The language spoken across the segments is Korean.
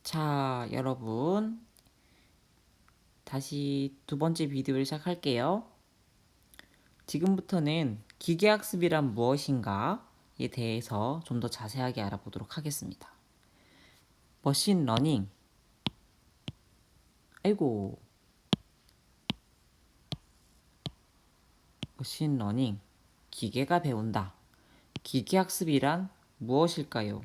자, 여러분. 다시 두 번째 비디오를 시작할게요. 지금부터는 기계학습이란 무엇인가에 대해서 좀 더 자세하게 알아보도록 하겠습니다. 머신러닝. 아이고. 머신러닝. 기계가 배운다. 기계학습이란 무엇일까요?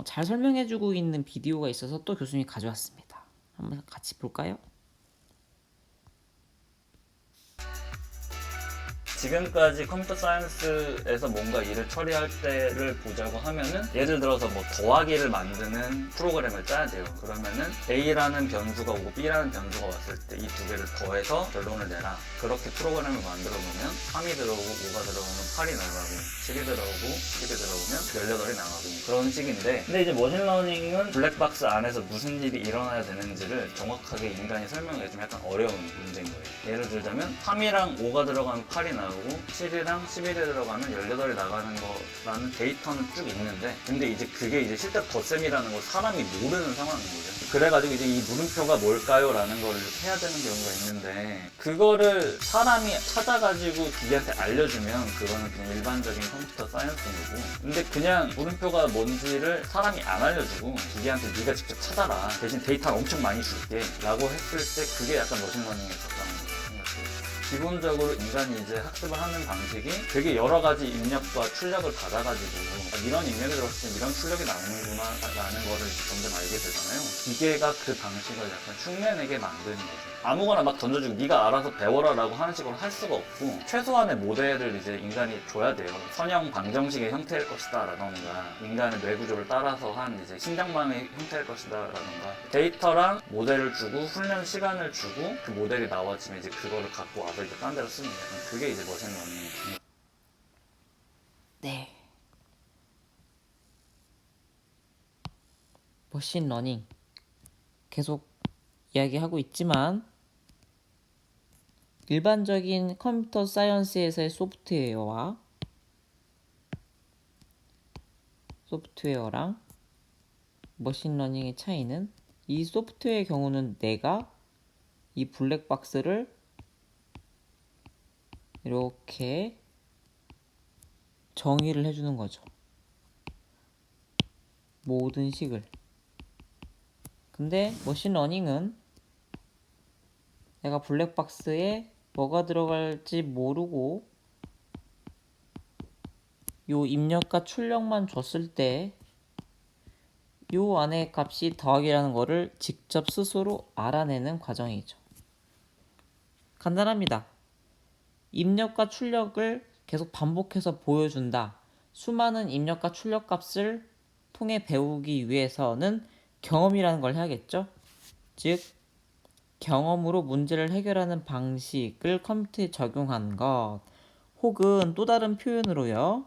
잘 설명해주고 있는 비디오가 있어서 또 교수님이 가져왔습니다. 한번 같이 볼까요? 지금까지 컴퓨터 사이언스에서 뭔가 일을 처리할 때를 보자고 하면은 예를 들어서 뭐 더하기를 만드는 프로그램을 짜야 돼요. 그러면은 A라는 변수가 오고 B라는 변수가 왔을 때 이 두 개를 더해서 결론을 내라. 그렇게 프로그램을 만들어 놓으면 3이 들어오고 5가 들어오면 8이 나가고 7이 들어오고 10이 들어오면 18이 나가고 그런 식인데, 근데 이제 머신러닝은 블랙박스 안에서 무슨 일이 일어나야 되는지를 정확하게 인간이 설명해 주면 약간 어려운 문제인 거예요. 예를 들자면 3이랑 5가 들어가면 8이 나오고 7이랑 11이 들어가면 18이 나가는 거라는 데이터는 쭉 있는데, 근데 이제 그게 이제 실제 덧셈이라는 걸 사람이 모르는 상황인 거죠. 그래가지고 이제 이 물음표가 뭘까요? 라는 걸 해야 되는 경우가 있는데, 그거를 사람이 찾아가지고 기계한테 알려주면 그거는 그냥 일반적인 컴퓨터 사이언스인 거고, 근데 그냥 물음표가 뭔지를 사람이 안 알려주고 기계한테 네가 직접 찾아라, 대신 데이터를 엄청 많이 줄게 라고 했을 때 그게 약간 머신러닝에 가까운 거죠. 기본적으로 인간이 이제 학습을 하는 방식이 되게 여러 가지 입력과 출력을 받아가지고 이런 입력이 들어갔을 때 이런 출력이 나오는구나 라는 거를 점점 알게 되잖아요. 기계가 그 방식을 약간 흉내내게 만드는 거죠. 아무거나 막 던져주고 네가 알아서 배워라 라고 하는 식으로 할 수가 없고, 최소한의 모델을 이제 인간이 줘야 돼요. 선형 방정식의 형태일 것이다 라던가, 인간의 뇌구조를 따라서 한 이제 심장망의 형태일 것이다 라던가, 데이터랑 모델을 주고 훈련 시간을 주고 그 모델이 나와지면 이제 그거를 갖고 와서 이제 딴 데로 쓰는 거예요. 그게 이제 머신러닝. 네. 머신러닝. 계속 이야기하고 있지만 일반적인 컴퓨터 사이언스에서의 소프트웨어랑 머신러닝의 차이는, 이 소프트웨어의 경우는 내가 이 블랙박스를 이렇게 정의를 해주는 거죠. 모든 식을. 근데 머신러닝은 내가 블랙박스에 뭐가 들어갈지 모르고 요 입력과 출력만 줬을 때 요 안에 값이 더하기라는 거를 직접 스스로 알아내는 과정이죠. 간단합니다. 입력과 출력을 계속 반복해서 보여준다. 수많은 입력과 출력 값을 통해 배우기 위해서는 경험이라는 걸 해야겠죠. 즉, 경험으로 문제를 해결하는 방식을 컴퓨터에 적용한 것, 혹은 또 다른 표현으로요,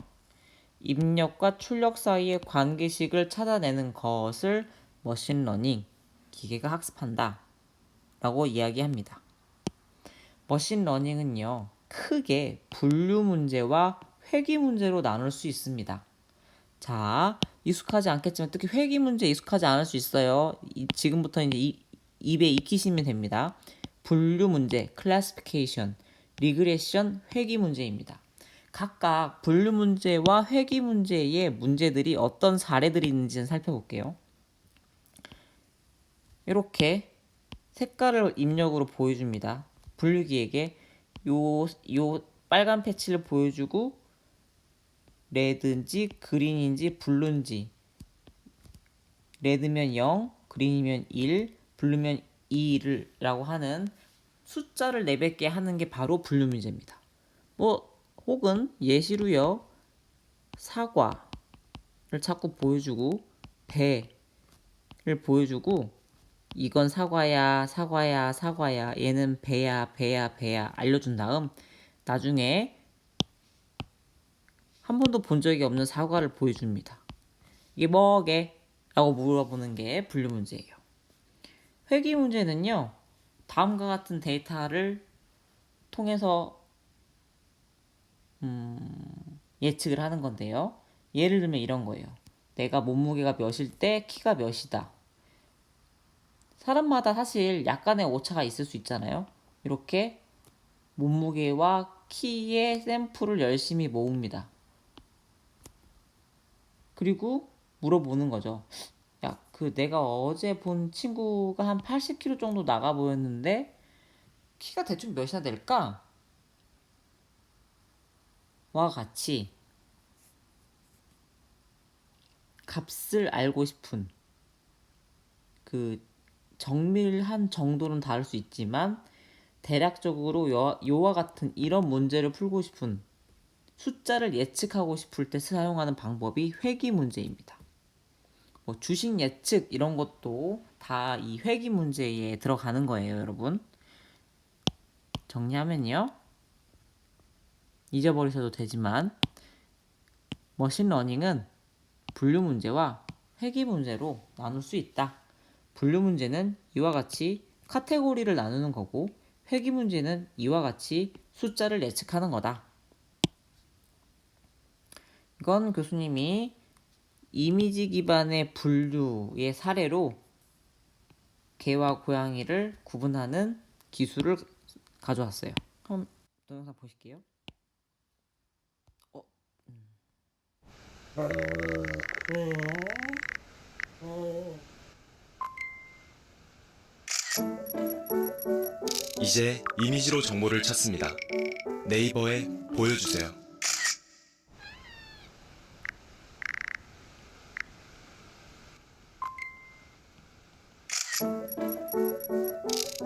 입력과 출력 사이의 관계식을 찾아내는 것을 머신러닝, 기계가 학습한다 라고 이야기합니다. 머신러닝은요, 크게 분류 문제와 회귀 문제로 나눌 수 있습니다. 자, 익숙하지 않겠지만 특히 회귀 문제 익숙하지 않을 수 있어요. 지금부터 이제 입에 익히시면 됩니다. 분류 문제, 클래시피케이션, 리그레션, 회귀 문제입니다. 각각 분류 문제와 회귀 문제의 문제들이 어떤 사례들이 있는지는 살펴볼게요. 이렇게 색깔을 입력으로 보여줍니다. 분류기에게 요 빨간 패치를 보여주고, 레드인지 그린인지 블루인지, 레드면 0, 그린이면 1, 블루면 2라고 하는 숫자를 내뱉게 하는 게 바로 분류 문제입니다. 혹은 예시로요, 사과를 자꾸 보여주고 배를 보여주고, 이건 사과야 사과야 사과야, 얘는 배야 배야 배야 알려준 다음 나중에 한 번도 본 적이 없는 사과를 보여줍니다. 이게 뭐게? 라고 물어보는 게 분류 문제예요. 회귀 문제는요, 다음과 같은 데이터를 통해서 예측을 하는 건데요. 예를 들면 이런 거예요. 내가 몸무게가 몇일 때 키가 몇이다. 사람마다 사실 약간의 오차가 있을 수 있잖아요. 이렇게 몸무게와 키의 샘플을 열심히 모읍니다. 그리고 물어보는 거죠. 야, 그 내가 어제 본 친구가 한 80kg 정도 나가 보였는데 키가 대충 몇이나 될까? 와 같이 값을 알고 싶은 그 정밀한 정도는 다를 수 있지만 대략적으로 요와 같은 이런 문제를 풀고 싶은 숫자를 예측하고 싶을 때 사용하는 방법이 회귀 문제입니다. 뭐 주식 예측 이런 것도 다 이 회귀 문제에 들어가는 거예요, 여러분. 정리하면요. 잊어버리셔도 되지만 머신러닝은 분류 문제와 회귀 문제로 나눌 수 있다. 분류 문제는 이와 같이 카테고리를 나누는 거고 회귀 문제는 이와 같이 숫자를 예측하는 거다. 이건 교수님이 이미지 기반의 분류의 사례로 개와 고양이를 구분하는 기술을 가져왔어요. 한번 동영상 보실게요. 이제 이미지로 정보를 찾습니다. 네이버에 보여주세요.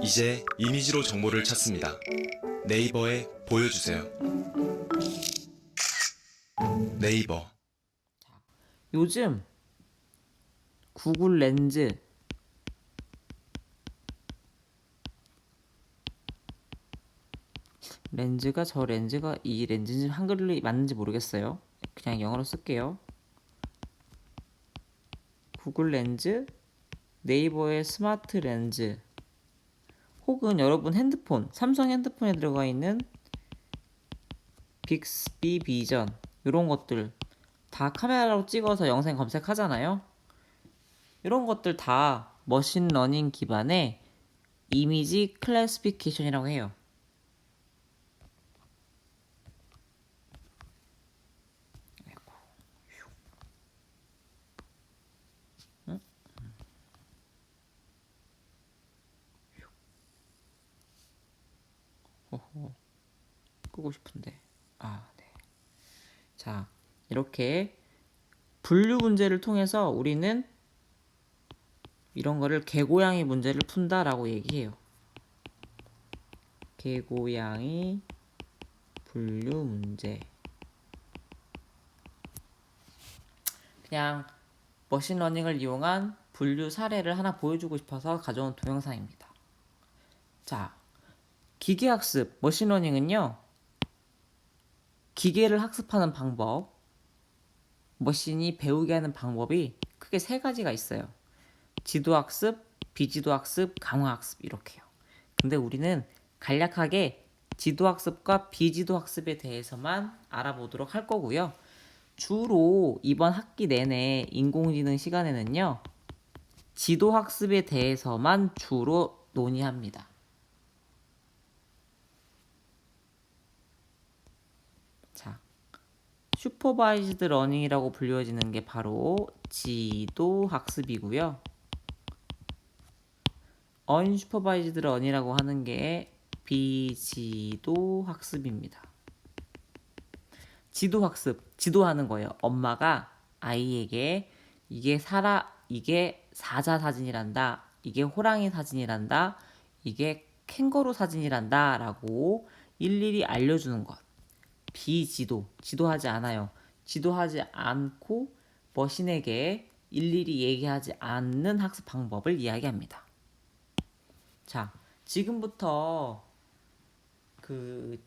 이제 이미지로 정보를 찾습니다. 네이버에 보여주세요. 네이버. 요즘 구글 렌즈가 저 렌즈가 이 렌즈인지 한글로 맞는지 모르겠어요. 그냥 영어로 쓸게요. 구글 렌즈, 네이버의 스마트 렌즈, 혹은 여러분 핸드폰, 삼성 핸드폰에 들어가 있는 빅스비 비전 이런 것들 다 카메라로 찍어서 영상 검색하잖아요. 이런 것들 다 머신러닝 기반의 이미지 클래시피케이션이라고 해요. 끄고 싶은데. 네. 자, 이렇게 분류 문제를 통해서 우리는 이런 거를 개고양이 문제를 푼다라고 얘기해요. 개고양이 분류 문제. 그냥 머신러닝을 이용한 분류 사례를 하나 보여주고 싶어서 가져온 동영상입니다. 자, 기계학습, 머신러닝은요, 기계를 학습하는 방법, 머신이 배우게 하는 방법이 크게 세 가지가 있어요. 지도학습, 비지도학습, 강화학습 이렇게요. 근데 우리는 간략하게 지도학습과 비지도학습에 대해서만 알아보도록 할 거고요. 주로 이번 학기 내내 인공지능 시간에는요, 지도학습에 대해서만 주로 논의합니다. 자, 슈퍼바이즈드 러닝이라고 불려지는 게 바로 지도학습이고요. 언슈퍼바이즈드 러닝이라고 하는 게 비지도학습입니다. 지도학습, 지도하는 거예요. 엄마가 아이에게 이게 사자 사진이란다, 이게 호랑이 사진이란다, 이게 캥거루 사진이란다 라고 일일이 알려주는 것. 비지도, 지도하지 않아요. 지도하지 않고 머신에게 일일이 얘기하지 않는 학습 방법을 이야기합니다. 자, 지금부터 그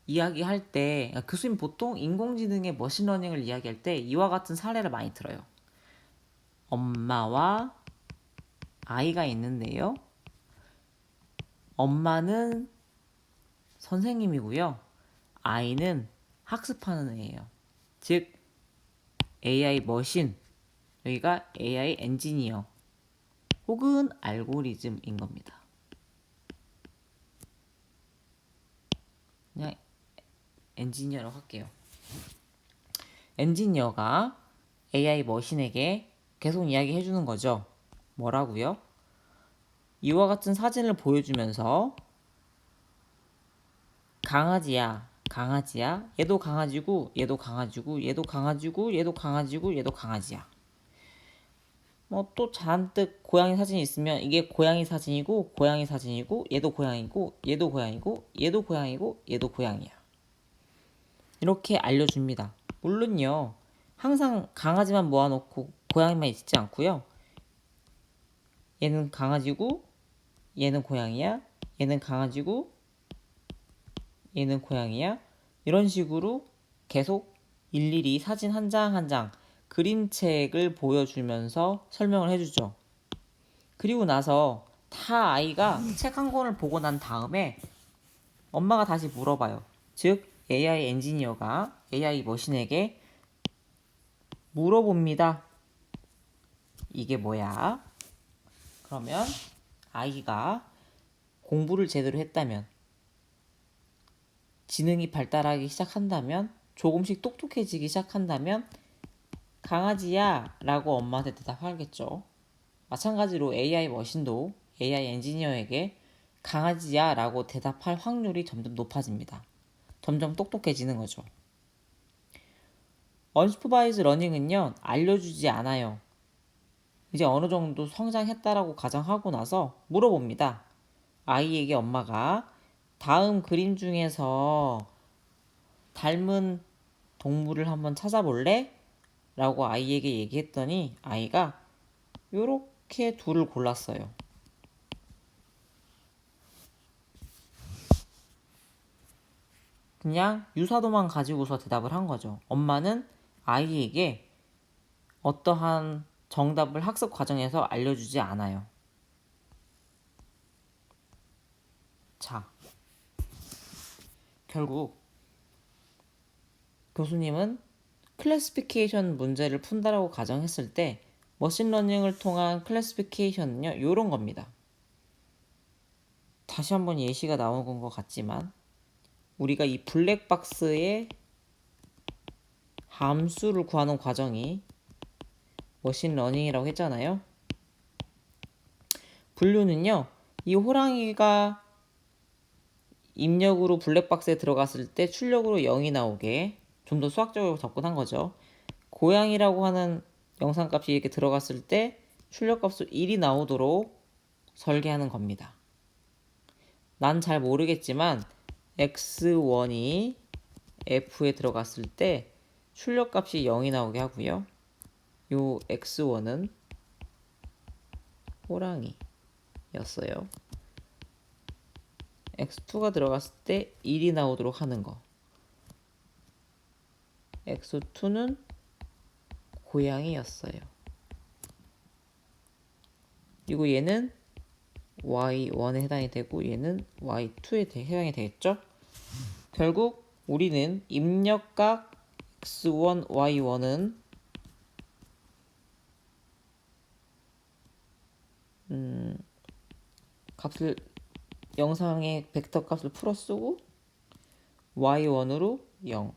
이야기할 때 교수님 보통 인공지능의 머신러닝을 이야기할 때 이와 같은 사례를 많이 들어요. 엄마와 아이가 있는데요. 엄마는 선생님이고요. 아이는 학습하는 애예요. 즉 AI 머신, 여기가 AI 엔지니어, 혹은 알고리즘인 겁니다. 그냥 엔지니어라고 할게요. 엔지니어가 AI 머신에게 계속 이야기해 주는 거죠. 뭐라고요? 이와 같은 사진을 보여주면서 강아지야, 강아지야, 얘도 강아지고, 얘도 강아지고, 얘도 강아지고, 얘도 강아지고, 얘도 강아지야. 뭐 또 잔뜩 고양이 사진이 있으면 이게 고양이 사진이고, 고양이 사진이고, 얘도 고양이고, 얘도 고양이고, 얘도 고양이고, 얘도 고양이야. 이렇게 알려줍니다. 물론요, 항상 강아지만 모아놓고 고양이만 있지 않고요. 얘는 강아지고, 얘는 고양이야, 얘는 강아지고, 얘는 고양이야. 이런 식으로 계속 일일이 사진 한 장 한 장 그림책을 보여주면서 설명을 해주죠. 그리고 나서 다 아이가 책 한 권을 보고 난 다음에 엄마가 다시 물어봐요. 즉 AI 엔지니어가 AI 머신에게 물어봅니다. 이게 뭐야? 그러면 아이가 공부를 제대로 했다면, 지능이 발달하기 시작한다면, 조금씩 똑똑해지기 시작한다면 강아지야 라고 엄마한테 대답하겠죠. 마찬가지로 AI 머신도 AI 엔지니어에게 강아지야 라고 대답할 확률이 점점 높아집니다. 점점 똑똑해지는 거죠. 언슈퍼바이즈 러닝은요, 알려주지 않아요. 이제 어느 정도 성장했다라고 가정하고 나서 물어봅니다. 아이에게 엄마가 다음 그림 중에서 닮은 동물을 한번 찾아볼래? 라고 아이에게 얘기했더니 아이가 요렇게 둘을 골랐어요. 그냥 유사도만 가지고서 대답을 한 거죠. 엄마는 아이에게 어떠한 정답을 학습 과정에서 알려주지 않아요. 자, 결국 교수님은 클래시피케이션 문제를 푼다라고 가정했을 때 머신러닝을 통한 클래시피케이션은요, 이런 겁니다. 다시 한번 예시가 나온 것 같지만 우리가 이 블랙박스의 함수를 구하는 과정이 머신러닝이라고 했잖아요. 분류는요, 이 호랑이가 입력으로 블랙박스에 들어갔을 때 출력으로 0이 나오게 좀 더 수학적으로 접근한 거죠. 고양이라고 하는 영상값이 이렇게 들어갔을 때 출력값으로 1이 나오도록 설계하는 겁니다. 난 잘 모르겠지만 x1이 f에 들어갔을 때 출력값이 0이 나오게 하고요. 요 x1은 호랑이였어요. x2가 들어갔을 때 1이 나오도록 하는 거. x2는 고양이였어요. 그리고 얘는 y1에 해당이 되고 얘는 y2에 해당이 되겠죠? 결국 우리는 입력각 x1, y1은 값을 영상의 벡터 값을 풀어 쓰고 y1으로 0,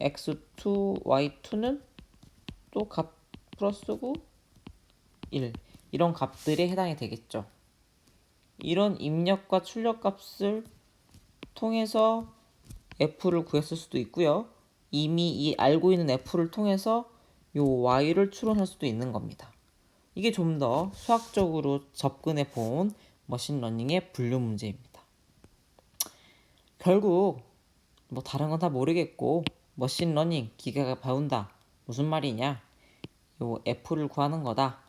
x2, y2는 또 값 풀어 쓰고 1, 이런 값들에 해당이 되겠죠. 이런 입력과 출력 값을 통해서 f를 구했을 수도 있고요. 이미 이 알고 있는 f를 통해서 요 y를 추론할 수도 있는 겁니다. 이게 좀 더 수학적으로 접근해 본 머신러닝의 분류 문제입니다. 결국 뭐 다른 건 다 모르겠고 머신러닝, 기계가 배운다, 무슨 말이냐? 요 f를 구하는 거다.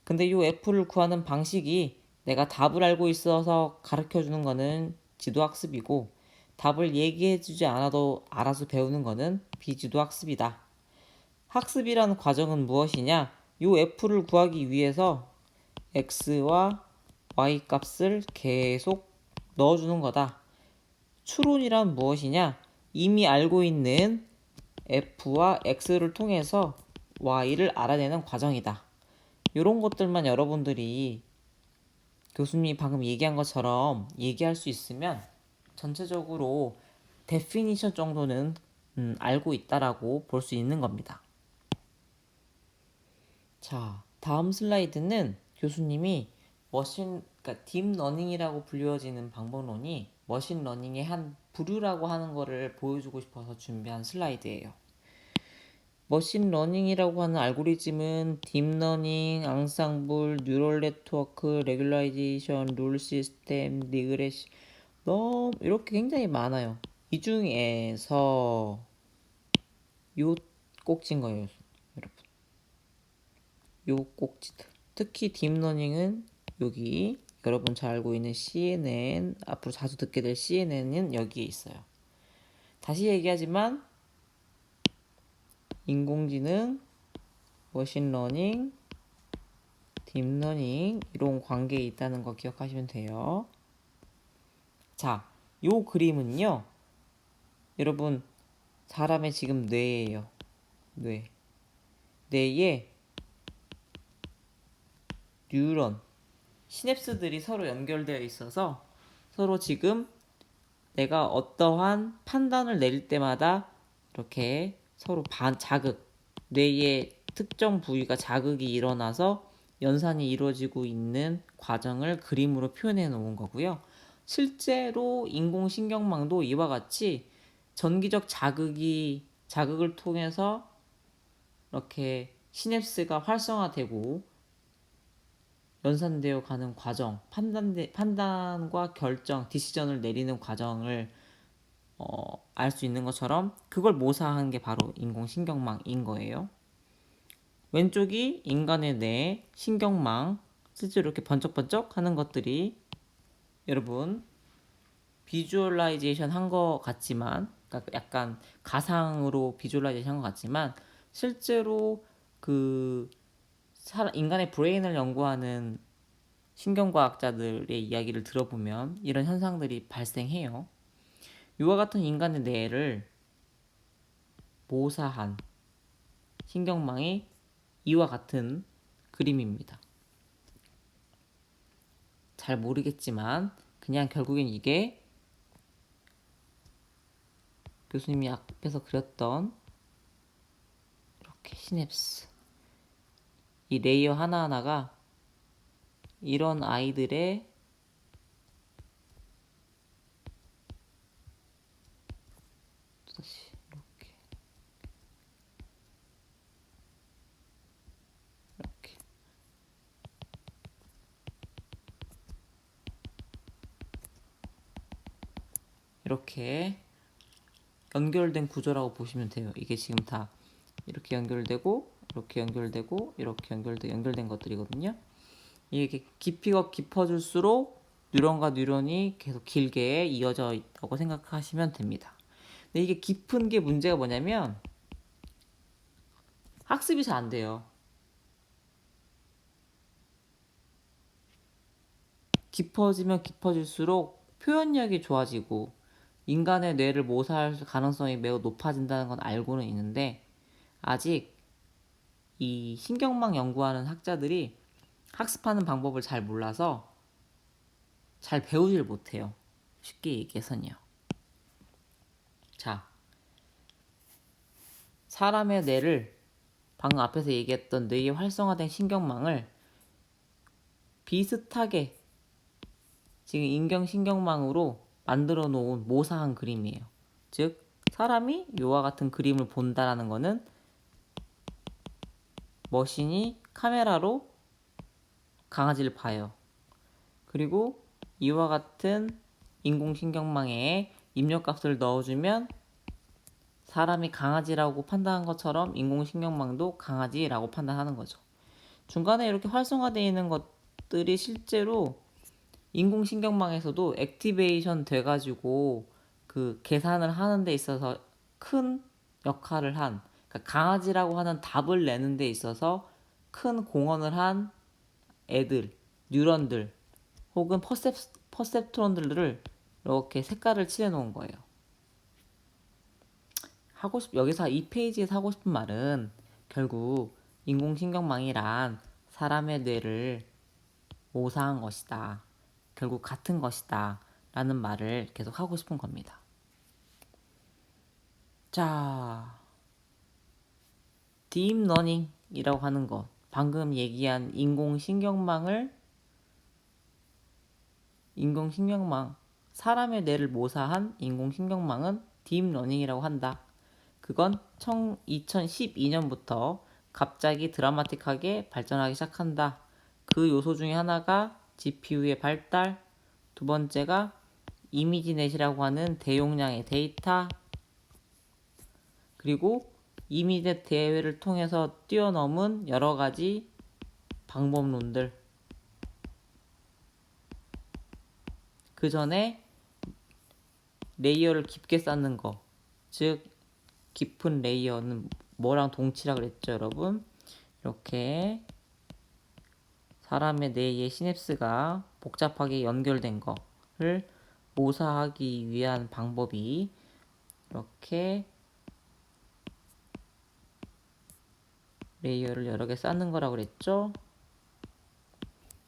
근데 요 f를 구하는 방식이 내가 답을 알고 있어서 가르쳐 주는 거는 지도학습이고 답을 얘기해 주지 않아도 알아서 배우는 거는 비지도학습이다. 학습이라는 과정은 무엇이냐? 요 f를 구하기 위해서 x와 y 값을 계속 넣어주는 거다. 추론이란 무엇이냐? 이미 알고 있는 f와 x를 통해서 y를 알아내는 과정이다. 이런 것들만 여러분들이 교수님이 방금 얘기한 것처럼 얘기할 수 있으면 전체적으로 데피니션 정도는 알고 있다라고 볼 수 있는 겁니다. 자, 다음 슬라이드는 교수님이 그러니까 딥러닝이라고 불리워지는 방법론이 머신러닝의 한 부류라고 하는 거를 보여주고 싶어서 준비한 슬라이드예요. 머신러닝이라고 하는 알고리즘은 딥러닝, 앙상블, 뉴럴 네트워크, 레귤라이제이션, 룰 시스템, 리그레시 너무 이렇게 굉장히 많아요. 이 중에서 요 꼭지인 거예요, 여러분. 요 꼭지들. 특히 딥러닝은 여기 여러분 잘 알고 있는 CNN, 앞으로 자주 듣게 될 CNN은 여기에 있어요. 다시 얘기하지만 인공지능, 머신러닝, 딥러닝 이런 관계에 있다는 거 기억하시면 돼요. 자, 요 그림은요. 여러분 사람의 지금 뇌예요. 뇌에 뉴런, 시냅스들이 서로 연결되어 있어서 서로 지금 내가 어떠한 판단을 내릴 때마다 이렇게 서로 자극, 뇌의 특정 부위가 자극이 일어나서 연산이 이루어지고 있는 과정을 그림으로 표현해 놓은 거고요. 실제로 인공신경망도 이와 같이 전기적 자극을 통해서 이렇게 시냅스가 활성화되고 연산되어 가는 과정, 판단과 결정, 디시전을 내리는 과정을 알 수 있는 것처럼 그걸 모사한 게 바로 인공신경망인 거예요. 왼쪽이 인간의 뇌, 신경망, 실제로 이렇게 번쩍번쩍 하는 것들이 여러분 비주얼라이제이션 한 것 같지만, 그러니까 약간 가상으로 비주얼라이제이션 한 것 같지만 실제로 그 인간의 브레인을 연구하는 신경과학자들의 이야기를 들어보면 이런 현상들이 발생해요. 이와 같은 인간의 뇌를 모사한 신경망이 이와 같은 그림입니다. 잘 모르겠지만 그냥 결국엔 이게 교수님이 앞에서 그렸던 이렇게 시냅스, 이 레이어 하나하나가 이런 아이들의 다시 이렇게 연결된 구조라고 보시면 돼요. 이게 지금 다 이렇게 연결되고 이렇게 연결되고 이렇게 연결된 것들이거든요. 이게 깊이가 깊어질수록 뉴런과 뉴런이 계속 길게 이어져 있다고 생각하시면 됩니다. 근데 이게 깊은 게 문제가 뭐냐면 학습이 잘 안 돼요. 깊어지면 깊어질수록 표현력이 좋아지고 인간의 뇌를 모사할 가능성이 매우 높아진다는 건 알고는 있는데 아직 이 신경망 연구하는 학자들이 학습하는 방법을 잘 몰라서 잘 배우질 못해요. 쉽게 얘기해서는요. 자, 사람의 뇌를 방금 앞에서 얘기했던 뇌의 활성화된 신경망을 비슷하게 지금 인경신경망으로 만들어 놓은 모사한 그림이에요. 즉 사람이 이와 같은 그림을 본다라는 거는 머신이 카메라로 강아지를 봐요. 그리고 이와 같은 인공신경망에 입력값을 넣어주면 사람이 강아지라고 판단한 것처럼 인공신경망도 강아지라고 판단하는 거죠. 중간에 이렇게 활성화되어 있는 것들이 실제로 인공신경망에서도 액티베이션 돼가지고 그 계산을 하는 데 있어서 큰 역할을 한, 그러니까 강아지라고 하는 답을 내는 데 있어서 큰 공헌을 한 애들, 뉴런들 혹은 퍼셉트론들을 이렇게 색깔을 칠해 놓은 거예요. 여기서 이 페이지에서 하고 싶은 말은 결국 인공신경망이란 사람의 뇌를 모사한 것이다. 결국 같은 것이다. 라는 말을 계속 하고 싶은 겁니다. 자, 딥러닝이라고 하는 것. 방금 얘기한 인공신경망, 사람의 뇌를 모사한 인공신경망은 딥러닝이라고 한다. 그건 2012년부터 갑자기 드라마틱하게 발전하기 시작한다. 그 요소 중에 하나가 GPU의 발달, 두 번째가 이미지넷이라고 하는 대용량의 데이터, 그리고 이미지넷 대회를 통해서 뛰어넘은 여러 가지 방법론들. 그 전에 레이어를 깊게 쌓는 거, 즉 깊은 레이어는 뭐랑 동치라 그랬죠, 여러분? 이렇게 사람의 뇌의 시냅스가 복잡하게 연결된 거를 모사하기 위한 방법이 이렇게 레이어를 여러 개 쌓는 거라고 그랬죠?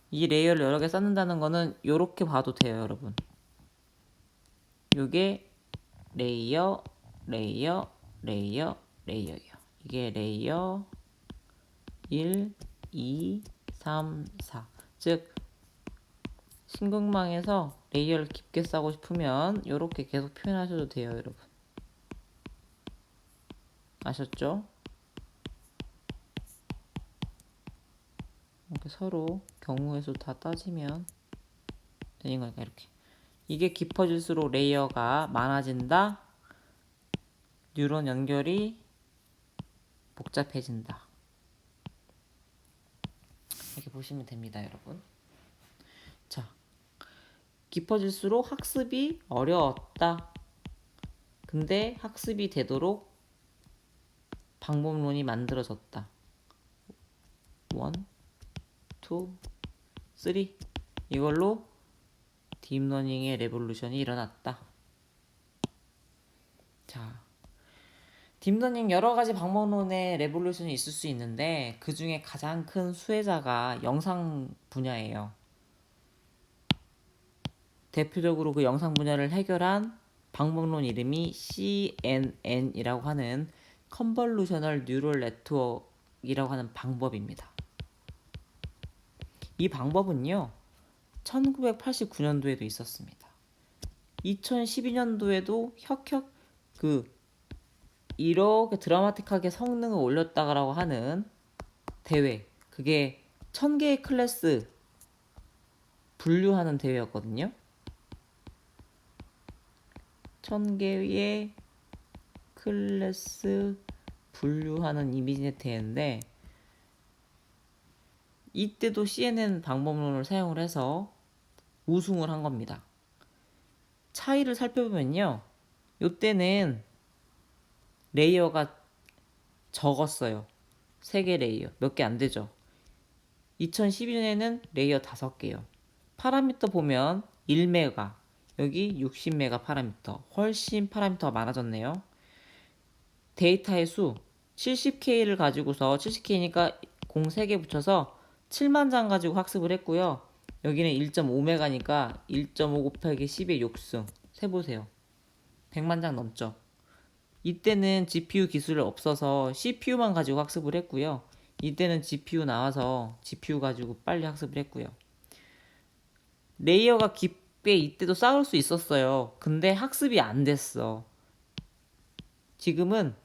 이 레이어를 여러 개 쌓는다는 거는 이렇게 봐도 돼요, 여러분. 이게 레이어, 레이어, 레이어, 레이어예요. 이게 레이어 1, 2, 3, 4. 즉 신경망에서 레이어를 깊게 쌓고 싶으면 이렇게 계속 표현하셔도 돼요, 여러분. 아셨죠? 이렇게 서로 경우의 수 다 따지면 되는 거니까 이렇게. 이게 깊어질수록 레이어가 많아진다. 뉴런 연결이 복잡해진다. 이렇게 보시면 됩니다, 여러분. 자, 깊어질수록 학습이 어려웠다. 근데 학습이 되도록 방법론이 만들어졌다. 1, 2, 3. 이걸로 딥러닝의 레볼루션이 일어났다. 자, 딥러닝 여러 가지 방법론의 레볼루션이 있을 수 있는데 그 중에 가장 큰 수혜자가 영상 분야예요. 대표적으로 그 영상 분야를 해결한 방법론 이름이 CNN이라고 하는 컨볼루셔널 뉴럴 네트워크이라고 하는 방법입니다. 이 방법은요, 1989년도에도 있었습니다. 2012년도에도 이렇게 드라마틱하게 성능을 올렸다라고 하는 대회, 그게 1000개의 클래스 분류하는 대회였거든요. 1000개의 클래스 분류하는 이미지넷 대회인데 이때도 CNN 방법론을 사용을 해서 우승을 한 겁니다. 차이를 살펴보면요, 이때는 레이어가 적었어요. 3개 레이어, 몇 개 안 되죠. 2012년에는 레이어 5개요. 파라미터 보면 1메가, 여기 60메가 파라미터, 훨씬 파라미터가 많아졌네요. 데이터의 수 70K를 가지고서 70K니까 공 3개 붙여서 7만 장 가지고 학습을 했고요. 여기는 1.5메가니까 1.5 곱하기 10의 욕승 세보세요. 100만 장 넘죠. 이때는 GPU 기술이 없어서 CPU만 가지고 학습을 했고요. 이때는 GPU 나와서 GPU 가지고 빨리 학습을 했고요. 레이어가 깊게 이때도 쌓을 수 있었어요. 근데 학습이 안 됐어. 지금은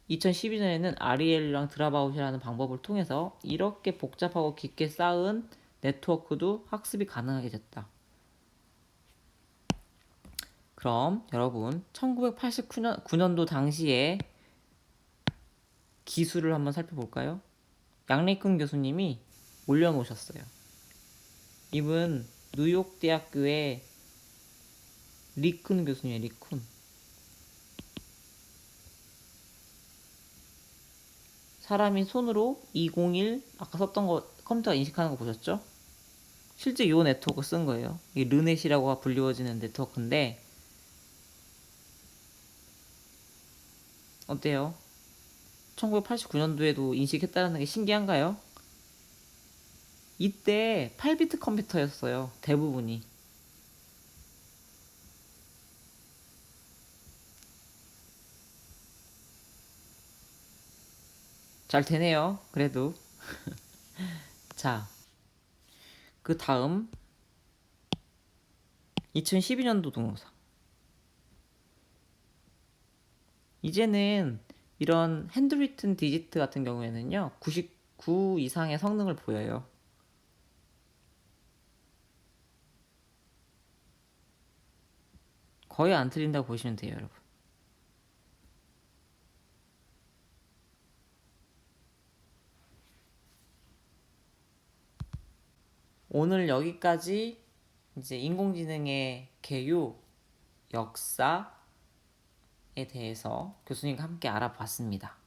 2012년에는 REL랑 드랍아웃이라는 방법을 통해서 이렇게 복잡하고 깊게 쌓은 네트워크도 학습이 가능하게 됐다. 그럼 여러분 1989년도 당시에 기술을 한번 살펴볼까요? 양레이큰 교수님이 올려놓으셨어요. 이분 뉴욕 대학교의 리쿤 교수님이에요. 리쿤. 사람이 손으로 201 아까 썼던 거 컴퓨터가 인식하는 거 보셨죠? 실제 이 네트워크 쓴 거예요. 이게 르넷이라고 불리워지는 네트워크인데 어때요? 1989년도에도 인식했다는 게 신기한가요? 이때 8비트 컴퓨터였어요. 대부분이. 잘 되네요. 그래도. 자, 그 다음 2012년도 동영상. 이제는 이런 핸드리튼 디지트 같은 경우에는요 99 이상의 성능을 보여요. 거의 안 틀린다고 보시면 돼요, 여러분. 오늘 여기까지 이제 인공지능의 개요, 역사에 대해서 교수님과 함께 알아봤습니다.